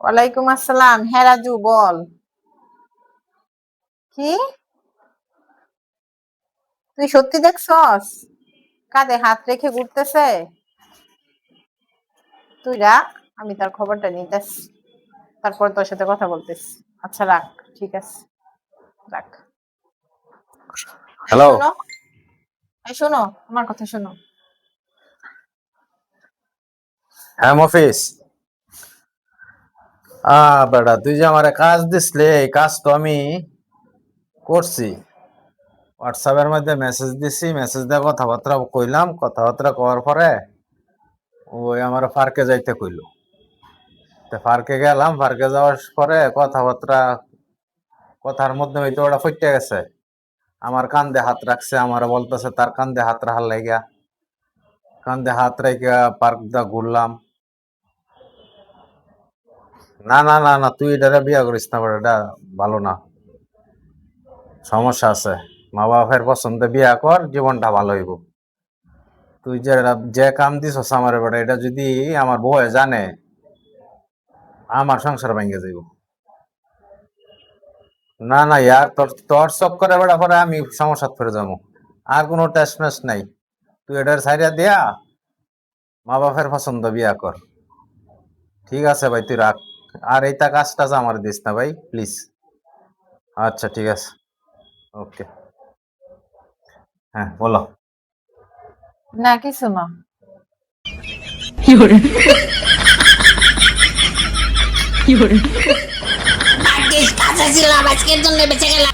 ওয়ালাইকুম আসসালাম। হ্যাঁ রাজু, বল। কি? তুই সত্যি দেখছস? কাঁধে হাত রেখে ঘুরতেছে? তুই রাখ, আমি তার খবরটা নিতেছি, তারপর তোর সাথে কথা বলতেছি। আচ্ছা রাখ, ঠিক আছে, রাখ। এই হ্যালো। শোনো, এই শোনো, আমার কথা শোনো। হ্যাঁ মফিস। বেটা তুই যে আমার কাজ দিসলে এই কাজ তো আমি করছি। হোয়াটসঅ্যাপের মধ্যে মেসেজ দিছি, মেসেজ দিয়ে কথাবার্তা কইলাম, কথাবার্তা কওয়ার পরে ওই আমার পার্কে যাইতে কইলো। তো পার্কে গেলাম, পার্কে যাওয়ার পরে কথাবার্তা কথার মধ্যে হয়তো ওটা ফইটে গেছে। আমার কান্দে হাত রাখছে, আমার বলতেছে তার কান্দে হাত রাখার লাগিয়া। কান্দে হাত রেখে পার্ক দা ঘুরলাম। না না না না, তুই এটারে বিয়া করিস না বেটা, এটা ভালো না, সমস্যা আছে। মা বাপের পছন্দে বিয়া কর, জীবনটা ভালো হইব। তুই যে কাম দিছস আমার বেটা, এটা যদি আমার বউয়ে জানে, আমার সংসার ভেঙে যাইব। না না ইয়ার, তোর তোর চক্করে বেটা পরে আমি সমস্যা ফিরে যাবো। আর কোনো টেস্ট মেস নাই। তুই এটার সাইডে দিয়া মা বাপের পছন্দ বিয়া কর। ঠিক আছে ভাই, তুই রাখ। আর এইটা কাজটা আমার দিস না ভাই, প্লিজ। আচ্ছা ঠিক আছে, ওকে। হ্যাঁ বলো। না কিছু না। ভাগ্যিস কাছে ছিলাম, আজকের জন্য বেঁচে গেলাম।